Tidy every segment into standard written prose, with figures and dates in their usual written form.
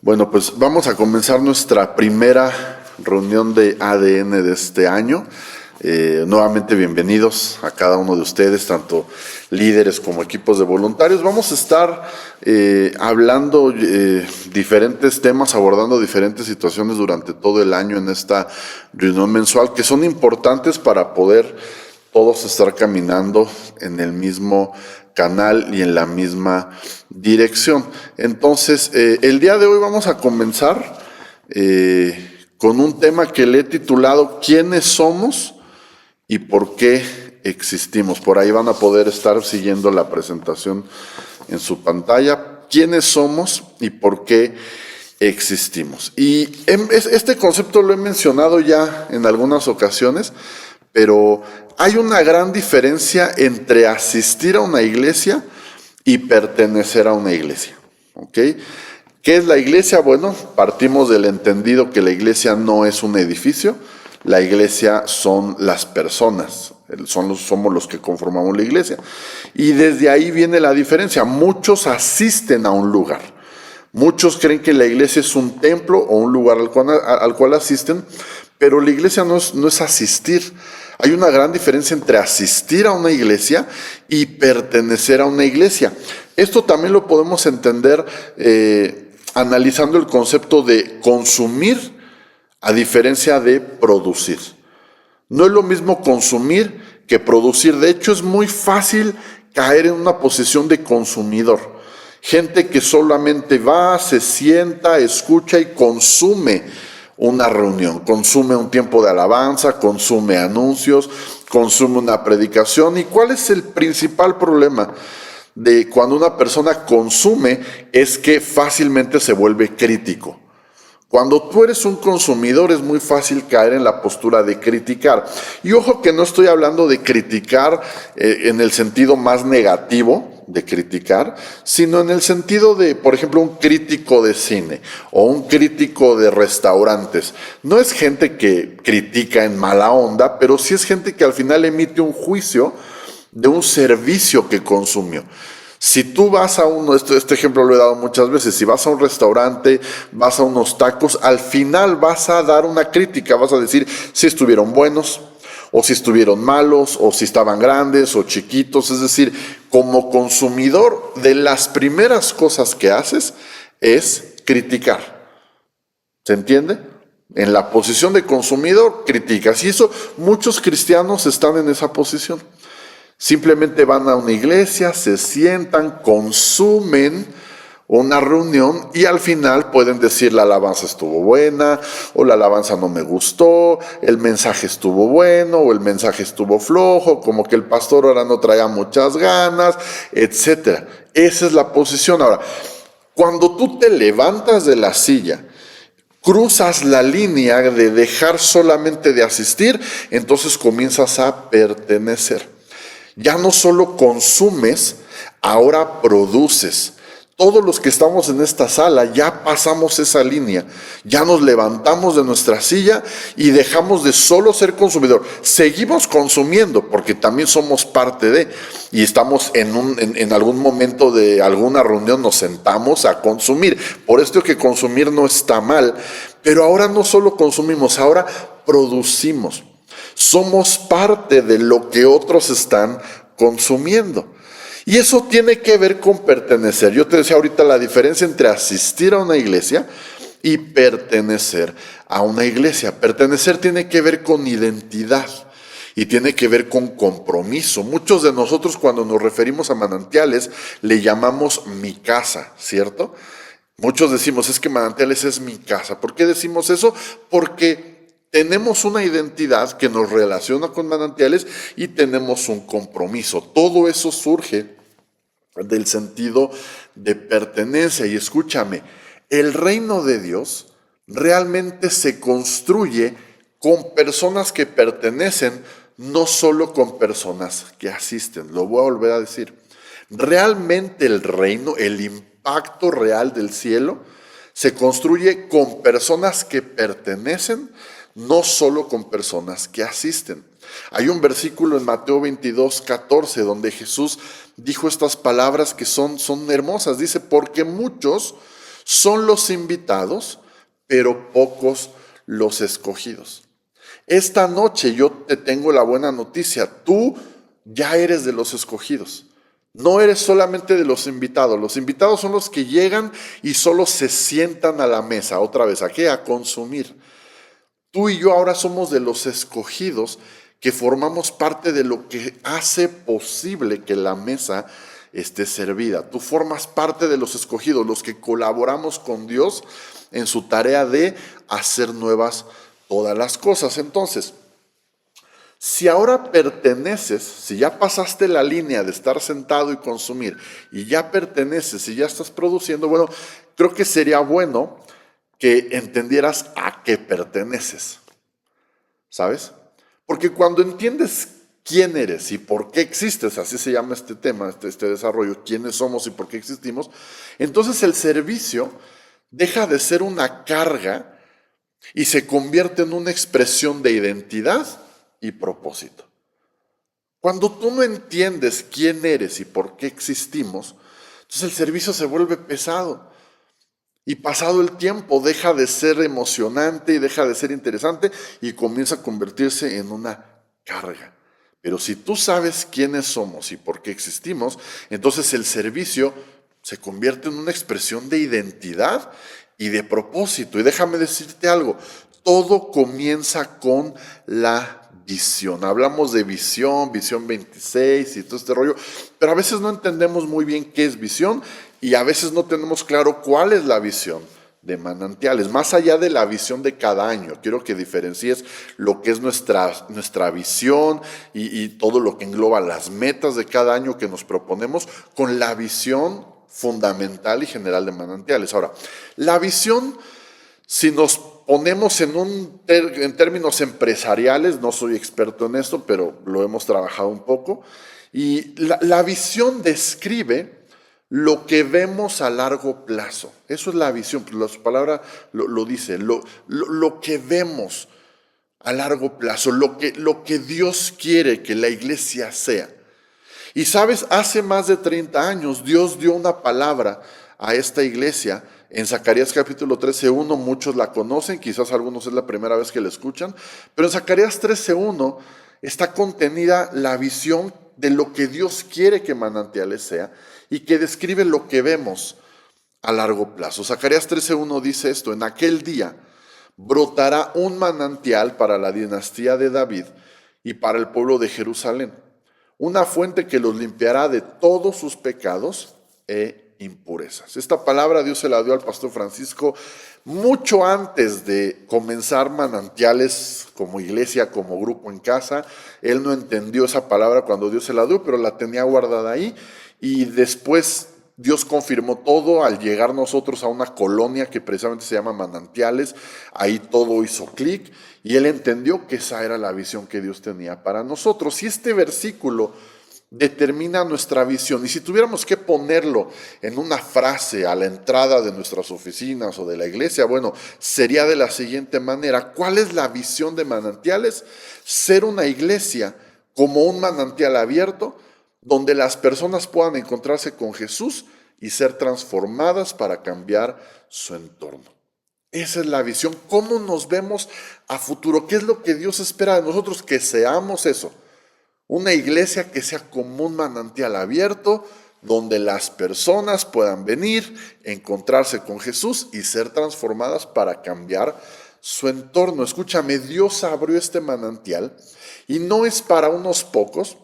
Bueno, pues vamos a comenzar nuestra primera reunión de ADN de este año. Nuevamente bienvenidos a cada uno de ustedes, tanto líderes como equipos de voluntarios. Vamos a estar hablando diferentes temas, abordando diferentes situaciones durante todo el año en esta reunión mensual, que son importantes para poder todos estar caminando en el mismo canal y en la misma dirección. Entonces, el día de hoy vamos a comenzar con un tema que le he titulado ¿Quiénes somos y por qué existimos? Por ahí van a poder estar siguiendo la presentación en su pantalla. ¿Quiénes somos y por qué existimos? Y este concepto lo he mencionado ya en algunas ocasiones, pero hay una gran diferencia entre asistir a una iglesia y pertenecer a una iglesia, ¿ok? ¿Qué es la iglesia? Bueno, partimos del entendido que la iglesia no es un edificio, la iglesia son las personas, somos los que conformamos la iglesia. Y desde ahí viene la diferencia. Muchos asisten a un lugar. Muchos creen que la iglesia es un templo o un lugar al cual asisten, pero la iglesia no es asistir. Hay una gran diferencia entre asistir a una iglesia y pertenecer a una iglesia. Esto también lo podemos entender analizando el concepto de consumir a diferencia de producir. No es lo mismo consumir que producir. De hecho, es muy fácil caer en una posición de consumidor. Gente que solamente va, se sienta, escucha y consume una reunión, consume un tiempo de alabanza, consume anuncios, consume una predicación. ¿Y cuál es el principal problema de cuando una persona consume? Es que fácilmente se vuelve crítico. Cuando tú eres un consumidor es muy fácil caer en la postura de criticar. Y ojo que no estoy hablando de criticar en el sentido más negativo de criticar, sino en el sentido de, por ejemplo, un crítico de cine o un crítico de restaurantes. No es gente que critica en mala onda, pero sí es gente que al final emite un juicio de un servicio que consumió. Si tú vas a este ejemplo lo he dado muchas veces, si vas a un restaurante, vas a unos tacos, al final vas a dar una crítica, vas a decir si estuvieron buenos, o si estuvieron malos, o si estaban grandes o chiquitos. Es decir, como consumidor, de las primeras cosas que haces es criticar. ¿Se entiende? En la posición de consumidor, criticas. Y eso, muchos cristianos están en esa posición. Simplemente van a una iglesia, se sientan, consumen una reunión y al final pueden decir la alabanza estuvo buena o la alabanza no me gustó, el mensaje estuvo bueno o el mensaje estuvo flojo, como que el pastor ahora no traía muchas ganas, etc. Esa es la posición. Ahora, cuando tú te levantas de la silla, cruzas la línea de dejar solamente de asistir, entonces comienzas a pertenecer. Ya no solo consumes, ahora produces. Todos los que estamos en esta sala ya pasamos esa línea, ya nos levantamos de nuestra silla y dejamos de solo ser consumidor. Seguimos consumiendo porque también somos parte de, y estamos en algún momento de alguna reunión nos sentamos a consumir. Por esto que consumir no está mal, pero ahora no solo consumimos, ahora producimos. Somos parte de lo que otros están consumiendo. Y eso tiene que ver con pertenecer. Yo te decía ahorita la diferencia entre asistir a una iglesia y pertenecer a una iglesia. Pertenecer tiene que ver con identidad y tiene que ver con compromiso. Muchos de nosotros cuando nos referimos a Manantiales le llamamos mi casa, ¿cierto? Muchos decimos es que Manantiales es mi casa. ¿Por qué decimos eso? Porque tenemos una identidad que nos relaciona con Manantiales y tenemos un compromiso. Todo eso surge del sentido de pertenencia. Y escúchame, el reino de Dios realmente se construye con personas que pertenecen, no solo con personas que asisten. Lo voy a volver a decir. Realmente el reino, el impacto real del cielo, se construye con personas que pertenecen, no solo con personas que asisten. Hay un versículo en Mateo 22:14 donde Jesús dijo estas palabras que son hermosas. Dice, porque muchos Son los invitados, pero pocos los escogidos. Esta noche yo te tengo la buena noticia, tú ya eres de los escogidos. No eres solamente de los invitados son los que llegan y solo se sientan a la mesa, otra vez, ¿a qué? A consumir. Tú y yo ahora somos de los escogidos que formamos parte de lo que hace posible que la mesa esté servida. Tú formas parte de los escogidos, los que colaboramos con Dios en su tarea de hacer nuevas todas las cosas. Entonces, si ahora perteneces, si ya pasaste la línea de estar sentado y consumir, y ya perteneces y ya estás produciendo, bueno, creo que sería bueno que entendieras a qué perteneces, ¿sabes? Porque cuando entiendes quién eres y por qué existes, así se llama este tema, este desarrollo, quiénes somos y por qué existimos, entonces el servicio deja de ser una carga y se convierte en una expresión de identidad y propósito. Cuando tú no entiendes quién eres y por qué existimos, entonces el servicio se vuelve pesado. Y pasado el tiempo deja de ser emocionante y deja de ser interesante y comienza a convertirse en una carga. Pero si tú sabes quiénes somos y por qué existimos, entonces el servicio se convierte en una expresión de identidad y de propósito. Y déjame decirte algo, todo comienza con la visión. Hablamos de visión 26 y todo este rollo, pero a veces no entendemos muy bien qué es visión y a veces no tenemos claro cuál es la visión de Manantiales, más allá de la visión de cada año. Quiero que diferencies lo que es nuestra visión y todo lo que engloba las metas de cada año que nos proponemos con la visión fundamental y general de Manantiales. Ahora, la visión, si nos ponemos en términos empresariales, no soy experto en esto, pero lo hemos trabajado un poco, y la visión describe lo que vemos a largo plazo. Eso es la visión, pues la palabra lo dice, lo que vemos a largo plazo, lo que Dios quiere que la iglesia sea. Y sabes, hace más de 30 años Dios dio una palabra a esta iglesia en Zacarías capítulo 13:1, muchos la conocen, quizás algunos es la primera vez que la escuchan, pero en Zacarías 13:1 está contenida la visión de lo que Dios quiere que Manantiales sea y que describe lo que vemos a largo plazo. Zacarías 13:1 dice esto: en aquel día brotará un manantial para la dinastía de David y para el pueblo de Jerusalén, una fuente que los limpiará de todos sus pecados e impurezas. Esta palabra Dios se la dio al pastor Francisco mucho antes de comenzar Manantiales como iglesia, como grupo en casa. Él no entendió esa palabra cuando Dios se la dio, pero la tenía guardada ahí. Y después Dios confirmó todo al llegar nosotros a una colonia que precisamente se llama Manantiales. Ahí todo hizo clic y él entendió que esa era la visión que Dios tenía para nosotros. Y este versículo determina nuestra visión. Y si tuviéramos que ponerlo en una frase a la entrada de nuestras oficinas o de la iglesia, bueno, sería de la siguiente manera: ¿cuál es la visión de Manantiales? Ser una iglesia como un manantial abierto, donde las personas puedan encontrarse con Jesús y ser transformadas para cambiar su entorno. Esa es la visión. ¿Cómo nos vemos a futuro? ¿Qué es lo que Dios espera de nosotros? Que seamos eso. Una iglesia que sea como un manantial abierto, donde las personas puedan venir, encontrarse con Jesús y ser transformadas para cambiar su entorno. Escúchame, Dios abrió este manantial y no es para unos pocos,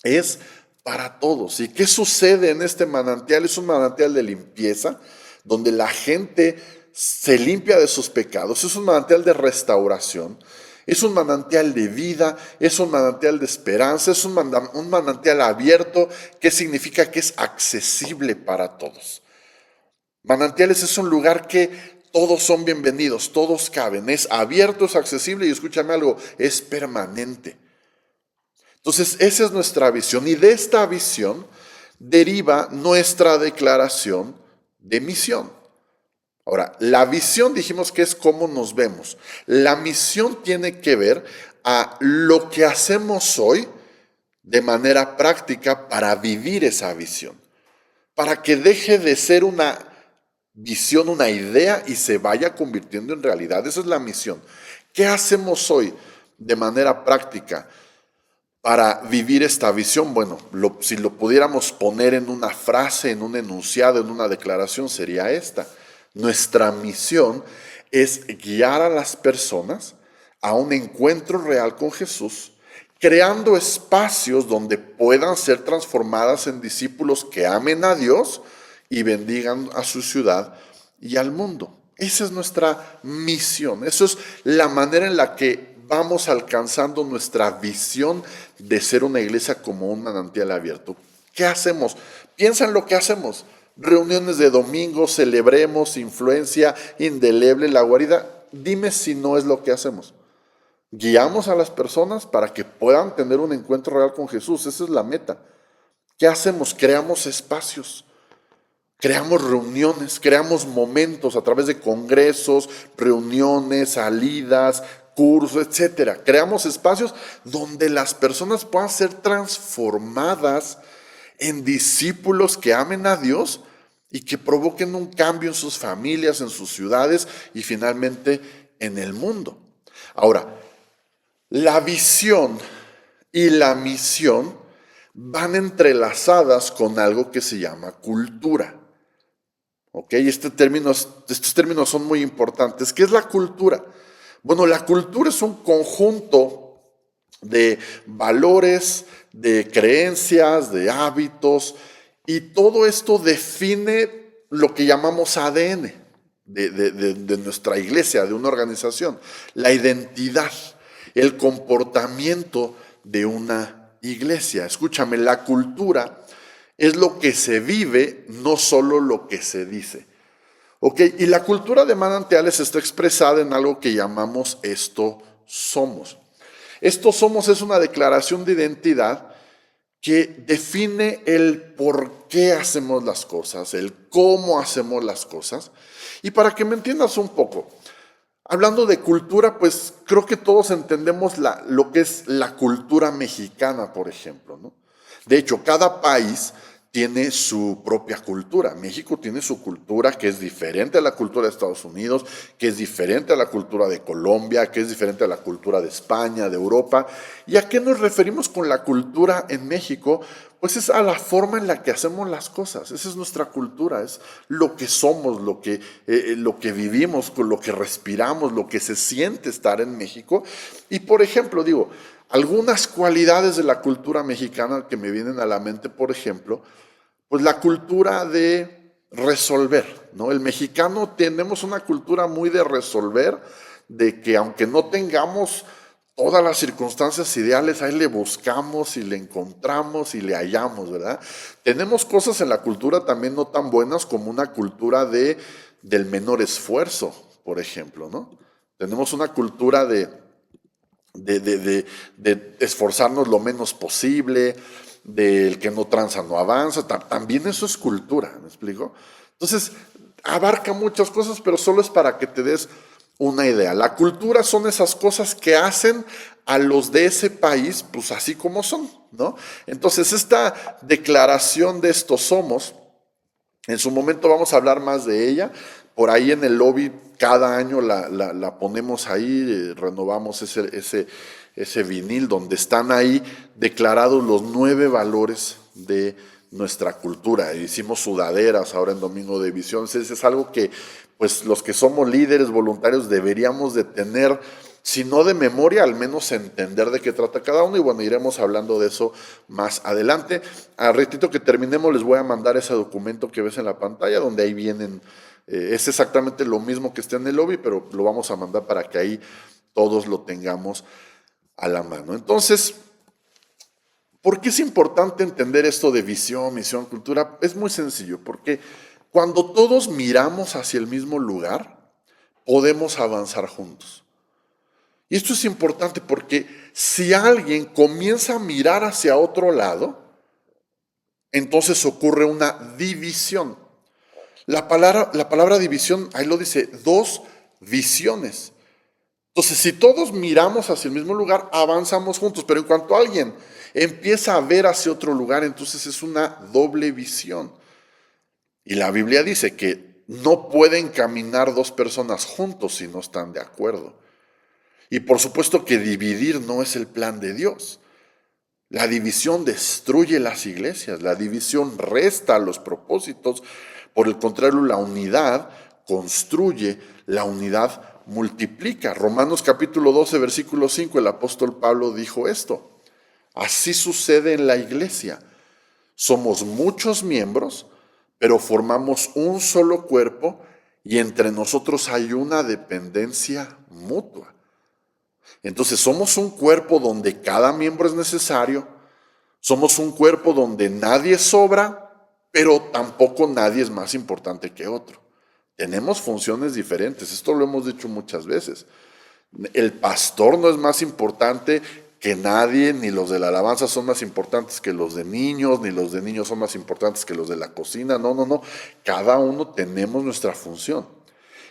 es para todos. ¿Y qué sucede en este manantial? Es un manantial de limpieza, donde la gente se limpia de sus pecados. Es un manantial de restauración. Es un manantial de vida, es un manantial de esperanza, es un manantial abierto, que significa que es accesible para todos. Manantiales es un lugar que todos son bienvenidos, todos caben. Es abierto, es accesible y escúchame algo, es permanente. Entonces, esa es nuestra visión y de esta visión deriva nuestra declaración de misión. Ahora, la visión dijimos que es cómo nos vemos. La misión tiene que ver a lo que hacemos hoy de manera práctica para vivir esa visión, para que deje de ser una visión, una idea y se vaya convirtiendo en realidad. Esa es la misión. ¿Qué hacemos hoy de manera práctica para vivir esta visión? Bueno, si lo pudiéramos poner en una frase, en un enunciado, en una declaración, sería esta. Nuestra misión es guiar a las personas a un encuentro real con Jesús, creando espacios donde puedan ser transformadas en discípulos que amen a Dios y bendigan a su ciudad y al mundo. Esa es nuestra misión. Eso es la manera en la que vamos alcanzando nuestra visión de ser una iglesia como un manantial abierto. ¿Qué hacemos? Piensa en lo que hacemos. Reuniones de domingo, celebremos, influencia indeleble, la guarida. Dime si no es lo que hacemos. Guiamos a las personas para que puedan tener un encuentro real con Jesús. Esa es la meta. ¿Qué hacemos? Creamos espacios. Creamos reuniones, creamos momentos a través de congresos, reuniones, salidas, cursos, etcétera. Creamos espacios donde las personas puedan ser transformadas en discípulos que amen a Dios y que provoquen un cambio en sus familias, en sus ciudades y finalmente en el mundo. Ahora, la visión y la misión van entrelazadas con algo que se llama cultura. ¿Ok? Estos términos son muy importantes. ¿Qué es la cultura? Bueno, la cultura es un conjunto de valores, de creencias, de hábitos, y todo esto define lo que llamamos ADN de nuestra iglesia, de una organización, la identidad, el comportamiento de una iglesia. Escúchame, la cultura es lo que se vive, no solo lo que se dice. ¿Ok? Y la cultura de manantiales está expresada en algo que llamamos esto somos. Esto somos es una declaración de identidad que define el por qué hacemos las cosas, el cómo hacemos las cosas. Y para que me entiendas un poco, hablando de cultura, pues creo que todos entendemos lo que es la cultura mexicana, por ejemplo, ¿no? De hecho, cada país tiene su propia cultura. México tiene su cultura que es diferente a la cultura de Estados Unidos, que es diferente a la cultura de Colombia, que es diferente a la cultura de España, de Europa. ¿Y a qué nos referimos con la cultura en México? Pues es a la forma en la que hacemos las cosas. Esa es nuestra cultura, es lo que somos, lo que vivimos, con lo que respiramos, lo que se siente estar en México. Y por ejemplo, digo, algunas cualidades de la cultura mexicana que me vienen a la mente, por ejemplo, pues la cultura de resolver, ¿no? El mexicano tenemos una cultura muy de resolver, de que aunque no tengamos todas las circunstancias ideales, ahí le buscamos y le encontramos y le hallamos, ¿verdad? Tenemos cosas en la cultura también no tan buenas como una cultura del menor esfuerzo, por ejemplo, ¿no? Tenemos una cultura de esforzarnos lo menos posible, del que no tranza no avanza, también eso es cultura, ¿me explico? Entonces, abarca muchas cosas, pero solo es para que te des una idea. La cultura son esas cosas que hacen a los de ese país, pues así como son, ¿no? Entonces, esta declaración de estos somos, en su momento vamos a hablar más de ella. Por ahí en el lobby cada año la ponemos ahí, renovamos ese vinil donde están ahí declarados los 9 valores de nuestra cultura. Hicimos sudaderas ahora en Domingo de Visión. Es algo que pues los que somos líderes voluntarios deberíamos de tener, si no de memoria, al menos entender de qué trata cada uno. Y bueno, iremos hablando de eso más adelante. Al ratito que terminemos les voy a mandar ese documento que ves en la pantalla, donde ahí vienen, es exactamente lo mismo que está en el lobby, pero lo vamos a mandar para que ahí todos lo tengamos a la mano. Entonces, ¿por qué es importante entender esto de visión, misión, cultura? Es muy sencillo, porque cuando todos miramos hacia el mismo lugar, podemos avanzar juntos. Y esto es importante porque si alguien comienza a mirar hacia otro lado, entonces ocurre una división. La palabra división, ahí lo dice, 2 visiones. Entonces, si todos miramos hacia el mismo lugar, avanzamos juntos, pero en cuanto alguien empieza a ver hacia otro lugar, entonces es una doble visión. Y la Biblia dice que no pueden caminar dos personas juntos si no están de acuerdo. Y por supuesto que dividir no es el plan de Dios. La división destruye las iglesias, la división resta los propósitos. Por el contrario, la unidad construye, la unidad multiplica. Romanos capítulo 12, versículo 5, el apóstol Pablo dijo esto. Así sucede en la iglesia. Somos muchos miembros, pero formamos un solo cuerpo y entre nosotros hay una dependencia mutua. Entonces somos un cuerpo donde cada miembro es necesario, somos un cuerpo donde nadie sobra, pero tampoco nadie es más importante que otro. Tenemos funciones diferentes, esto lo hemos dicho muchas veces. El pastor no es más importante que nadie, ni los de la alabanza son más importantes que los de niños, ni los de niños son más importantes que los de la cocina. No. Cada uno tenemos nuestra función.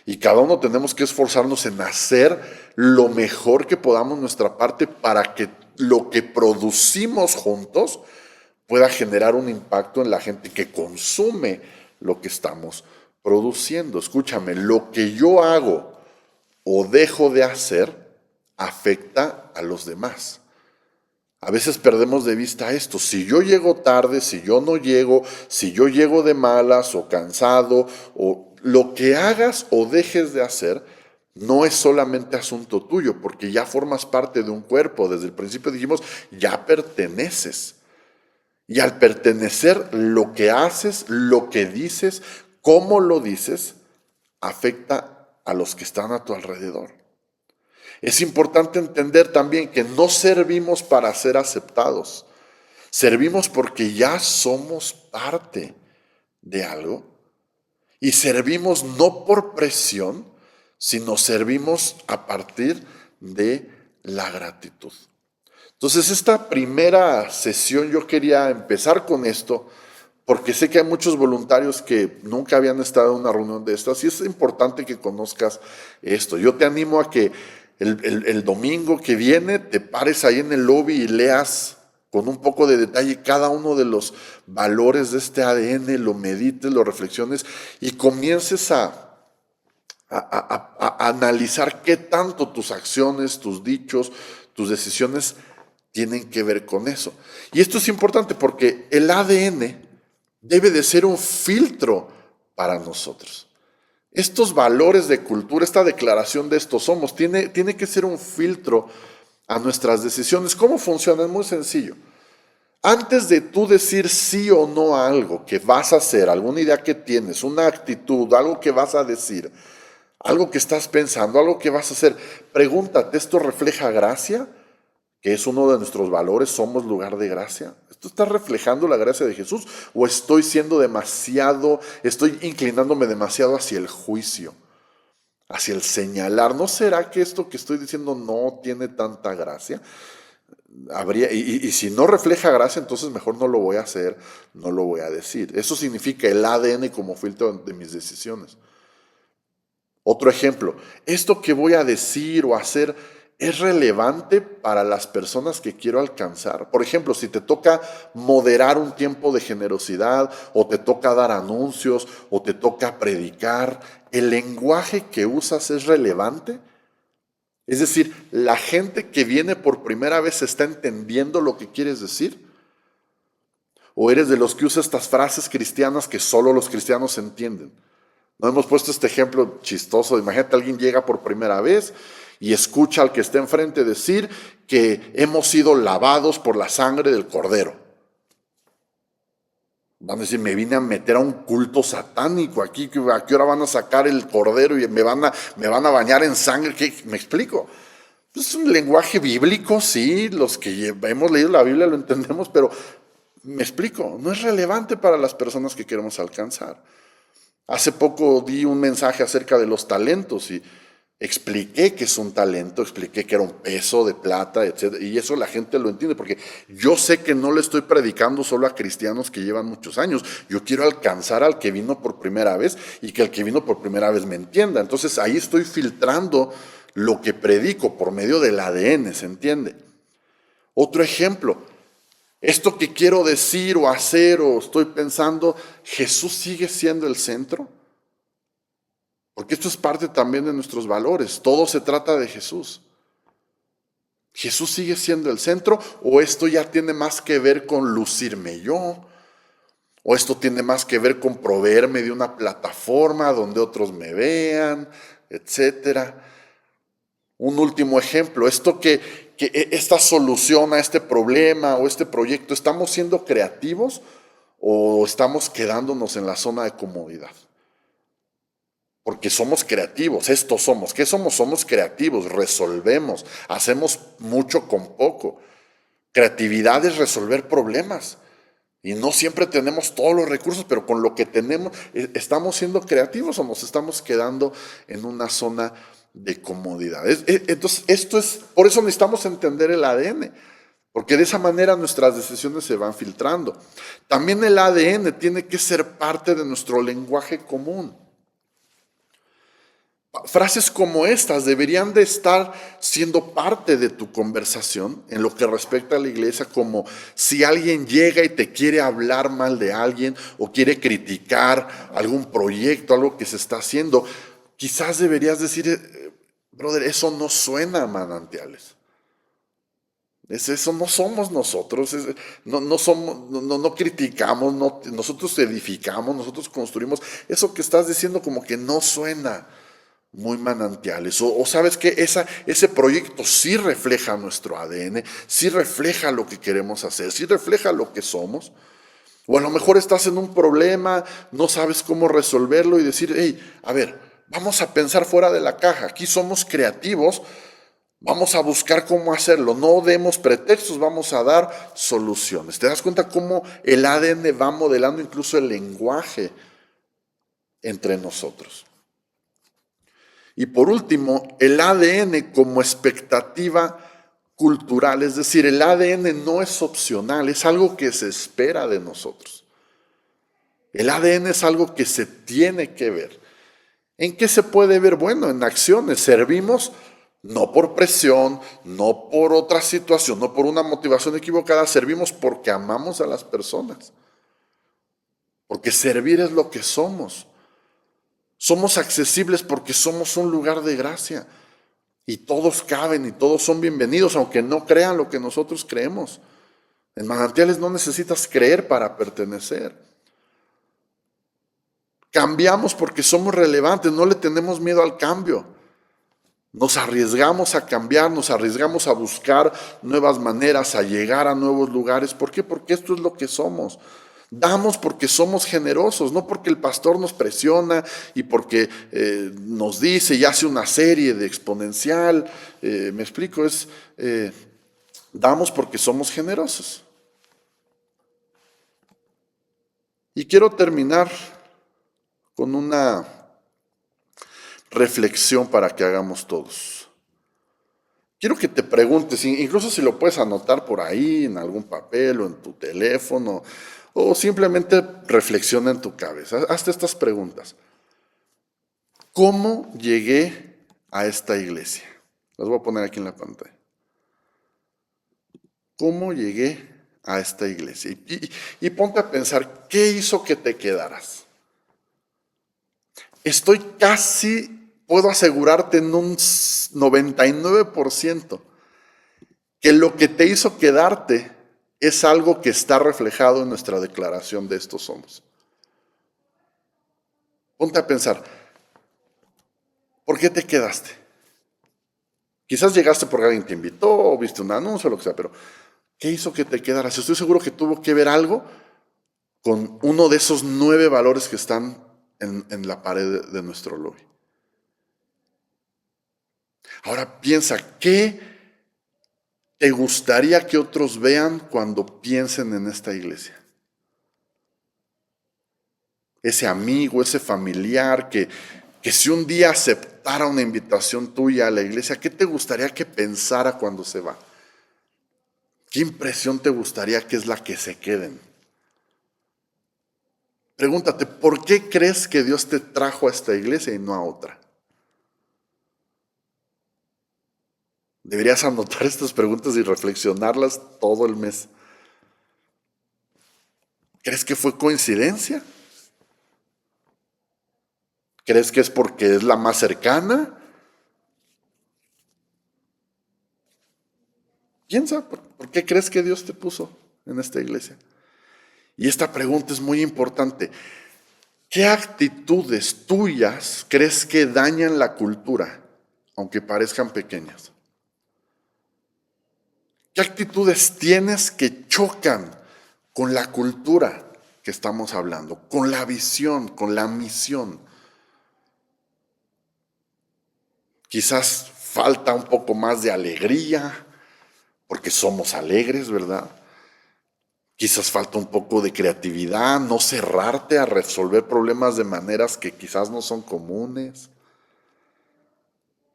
Y cada uno tenemos que esforzarnos en hacer lo mejor que podamos nuestra parte para que lo que producimos juntos pueda generar un impacto en la gente que consume lo que estamos produciendo. Escúchame, lo que yo hago o dejo de hacer afecta a los demás. A veces perdemos de vista esto. Si yo llego tarde, si yo no llego, si yo llego de malas o cansado, o lo que hagas o dejes de hacer, no es solamente asunto tuyo, porque ya formas parte de un cuerpo. Desde el principio dijimos, ya perteneces. Y al pertenecer, lo que haces, lo que dices, cómo lo dices, afecta a los que están a tu alrededor. Es importante entender también que no servimos para ser aceptados. Servimos porque ya somos parte de algo. Y servimos no por presión, sino servimos a partir de la gratitud. Entonces, esta primera sesión yo quería empezar con esto, porque sé que hay muchos voluntarios que nunca habían estado en una reunión de estas y es importante que conozcas esto. Yo te animo a que el domingo que viene te pares ahí en el lobby y leas con un poco de detalle cada uno de los valores de este ADN, lo medites, lo reflexiones y comiences a analizar qué tanto tus acciones, tus dichos, tus decisiones tienen que ver con eso. Y esto es importante porque el ADN debe de ser un filtro para nosotros. Estos valores de cultura, esta declaración de estos somos, tiene que ser un filtro a nuestras decisiones. ¿Cómo funciona? Es muy sencillo. Antes de tú decir sí o no a algo que vas a hacer, alguna idea que tienes, una actitud, algo que vas a decir, algo que estás pensando, algo que vas a hacer, pregúntate, ¿esto refleja gracia? Que es uno de nuestros valores, somos lugar de gracia. ¿Esto está reflejando la gracia de Jesús? ¿O estoy inclinándome demasiado hacia el juicio, hacia el señalar? ¿No será que esto que estoy diciendo no tiene tanta gracia? Y si no refleja gracia, entonces mejor no lo voy a hacer, no lo voy a decir. Eso significa el ADN como filtro de mis decisiones. Otro ejemplo, esto que voy a decir o hacer es relevante para las personas que quiero alcanzar. Por ejemplo, si te toca moderar un tiempo de generosidad o te toca dar anuncios o te toca predicar, ¿el lenguaje que usas es relevante? Es decir, ¿la gente que viene por primera vez está entendiendo lo que quieres decir? ¿O eres de los que usa estas frases cristianas que solo los cristianos entienden? No hemos puesto este ejemplo chistoso. Imagínate, alguien llega por primera vez y escucha al que está enfrente decir que hemos sido lavados por la sangre del Cordero. Van a decir, me vine a meter a un culto satánico aquí, ¿a qué hora van a sacar el Cordero y me van a bañar en sangre? ¿Qué? ¿Me explico? Es un lenguaje bíblico, sí, los que hemos leído la Biblia lo entendemos, pero me explico, no es relevante para las personas que queremos alcanzar. Hace poco di un mensaje acerca de los talentos y expliqué que es un talento, expliqué que era un peso de plata, etc. Y eso la gente lo entiende, porque yo sé que no le estoy predicando solo a cristianos que llevan muchos años. Yo quiero alcanzar al que vino por primera vez y que el que vino por primera vez me entienda. Entonces ahí estoy filtrando lo que predico por medio del ADN, ¿se entiende? Otro ejemplo, esto que quiero decir o hacer o estoy pensando, ¿Jesús sigue siendo el centro? Porque esto es parte también de nuestros valores. Todo se trata de Jesús. ¿Jesús sigue siendo el centro o esto ya tiene más que ver con lucirme yo? ¿O esto tiene más que ver con proveerme de una plataforma donde otros me vean, etcétera? Un último ejemplo, esta solución a este problema o este proyecto, ¿estamos siendo creativos o estamos quedándonos en la zona de comodidad? Porque somos creativos, estos somos. ¿Qué somos? Somos creativos, resolvemos, hacemos mucho con poco. Creatividad es resolver problemas. Y no siempre tenemos todos los recursos, pero con lo que tenemos, ¿estamos siendo creativos o nos estamos quedando en una zona de comodidad? Entonces, por eso necesitamos entender el ADN, porque de esa manera nuestras decisiones se van filtrando. También el ADN tiene que ser parte de nuestro lenguaje común. Frases como estas deberían de estar siendo parte de tu conversación en lo que respecta a la iglesia, como si alguien llega y te quiere hablar mal de alguien o quiere criticar algún proyecto, algo que se está haciendo, quizás deberías decir, brother, eso no suena a Manantiales. Eso no somos nosotros, no criticamos, nosotros edificamos, nosotros construimos. Eso que estás diciendo como que no suena muy Manantiales. O sabes que ese proyecto sí refleja nuestro ADN, sí refleja lo que queremos hacer, sí refleja lo que somos. O a lo mejor estás en un problema, no sabes cómo resolverlo y decir, hey, a ver, vamos a pensar fuera de la caja. Aquí somos creativos, vamos a buscar cómo hacerlo. No demos pretextos, vamos a dar soluciones. ¿Te das cuenta cómo el ADN va modelando incluso el lenguaje entre nosotros? Y por último, el ADN como expectativa cultural, es decir, el ADN no es opcional, es algo que se espera de nosotros. El ADN es algo que se tiene que ver. ¿En qué se puede ver? Bueno, en acciones. Servimos no por presión, no por otra situación, no por una motivación equivocada, servimos porque amamos a las personas. Porque servir es lo que somos. Somos accesibles porque somos un lugar de gracia. Y todos caben y todos son bienvenidos, aunque no crean lo que nosotros creemos. En Manantiales no necesitas creer para pertenecer. Cambiamos porque somos relevantes, no le tenemos miedo al cambio. Nos arriesgamos a cambiar, nos arriesgamos a buscar nuevas maneras, a llegar a nuevos lugares. ¿Por qué? Porque esto es lo que somos. Damos porque somos generosos, no porque el pastor nos presiona y porque nos dice y hace una serie de exponencial. Me explico, damos porque somos generosos. Y quiero terminar con una reflexión para que hagamos todos. Quiero que te preguntes, incluso si lo puedes anotar por ahí, en algún papel o en tu teléfono, o simplemente reflexiona en tu cabeza. Hazte estas preguntas. ¿Cómo llegué a esta iglesia? Las voy a poner aquí en la pantalla. ¿Cómo llegué a esta iglesia? Y ponte a pensar, ¿qué hizo que te quedaras? Estoy casi, puedo asegurarte en un 99% que lo que te hizo quedarte es algo que está reflejado en nuestra declaración de estos somos. Ponte a pensar, ¿por qué te quedaste? Quizás llegaste porque alguien te invitó, o viste un anuncio, o lo que sea, pero ¿qué hizo que te quedaras? Estoy seguro que tuvo que ver algo con uno de esos 9 valores que están en la pared de nuestro lobby. Ahora piensa, ¿qué te gustaría que otros vean cuando piensen en esta iglesia? Ese amigo, ese familiar que si un día aceptara una invitación tuya a la iglesia, ¿qué te gustaría que pensara cuando se va? ¿Qué impresión te gustaría que es la que se queden? Pregúntate, ¿por qué crees que Dios te trajo a esta iglesia y no a otra? Deberías anotar estas preguntas y reflexionarlas todo el mes. ¿Crees que fue coincidencia? ¿Crees que es porque es la más cercana? Piensa, ¿por qué crees que Dios te puso en esta iglesia? Y esta pregunta es muy importante. ¿Qué actitudes tuyas crees que dañan la cultura, aunque parezcan pequeñas? ¿Qué actitudes tienes que chocan con la cultura que estamos hablando, con la visión, con la misión? Quizás falta un poco más de alegría, porque somos alegres, ¿verdad? Quizás falta un poco de creatividad, no cerrarte a resolver problemas de maneras que quizás no son comunes.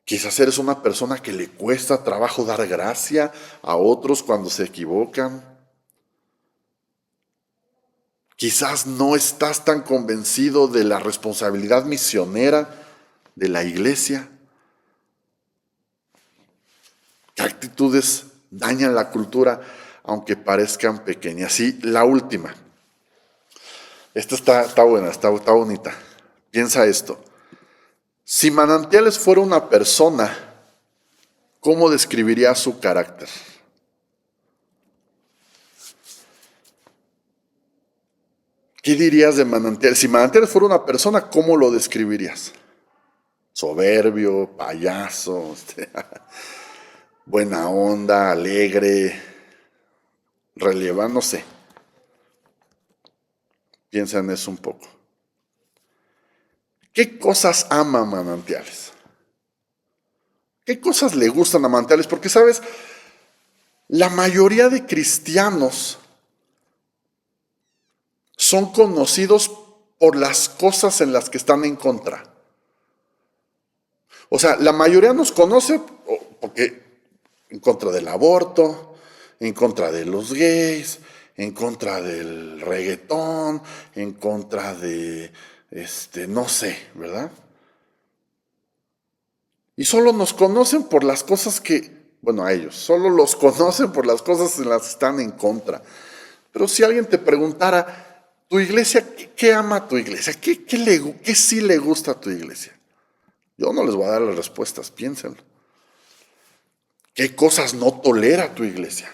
Quizás eres una persona que le cuesta trabajo dar gracia a otros cuando se equivocan. Quizás no estás tan convencido de la responsabilidad misionera de la iglesia. ¿Qué actitudes dañan la cultura aunque parezcan pequeñas? Y la última. Esta está buena, está bonita. Piensa esto. Si Manantiales fuera una persona, ¿cómo describiría su carácter? ¿Qué dirías de Manantiales? Si Manantiales fuera una persona, ¿cómo lo describirías? Soberbio, payaso, buena onda, alegre, relevante, no sé. Piensa en eso un poco. ¿Qué cosas ama Manantiales? ¿Qué cosas le gustan a Manantiales? Porque, ¿sabes? La mayoría de cristianos son conocidos por las cosas en las que están en contra. O sea, la mayoría nos conoce porque en contra del aborto, en contra de los gays, en contra del reggaetón, en contra de, no sé, ¿verdad? Y solo nos conocen por las cosas bueno, a ellos, solo los conocen por las cosas en las que están en contra. Pero si alguien te preguntara, ¿tu iglesia, qué ama tu iglesia? ¿Qué sí le gusta a tu iglesia? Yo no les voy a dar las respuestas, piénsenlo. ¿Qué cosas no tolera tu iglesia?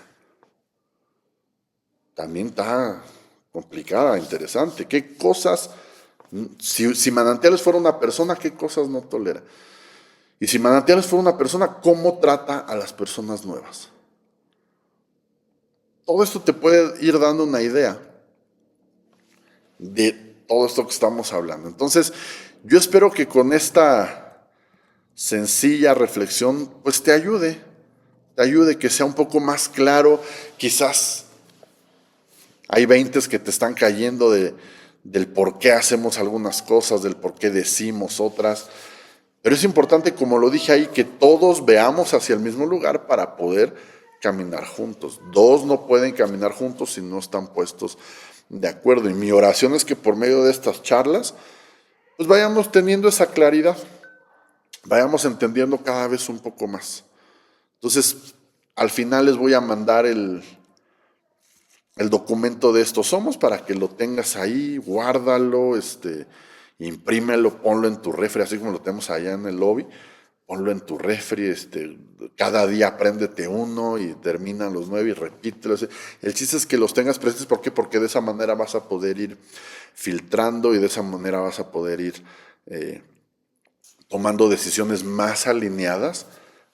También está complicada, interesante. ¿Qué cosas, si Manantiales fuera una persona, qué cosas no tolera? Y si Manantiales fuera una persona, ¿cómo trata a las personas nuevas? Todo esto te puede ir dando una idea de todo esto que estamos hablando. Entonces, yo espero que con esta sencilla reflexión, pues te ayude, que sea un poco más claro. Quizás hay veintes que te están cayendo del por qué hacemos algunas cosas, del por qué decimos otras. Pero es importante, como lo dije ahí, que todos veamos hacia el mismo lugar para poder caminar juntos. Dos no pueden caminar juntos si no están puestos de acuerdo. Y mi oración es que por medio de estas charlas, pues vayamos teniendo esa claridad, vayamos entendiendo cada vez un poco más. Entonces, al final les voy a mandar el documento de estos somos para que lo tengas ahí, guárdalo, imprímelo, ponlo en tu refri, así como lo tenemos allá en el lobby, ponlo en tu refri, cada día apréndete uno y termina los 9 y repítelos. El chiste es que los tengas presentes, ¿por qué? Porque de esa manera vas a poder ir filtrando y de esa manera vas a poder ir tomando decisiones más alineadas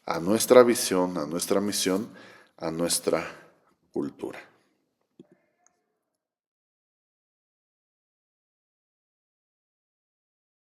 a nuestra visión, a nuestra misión, a nuestra cultura.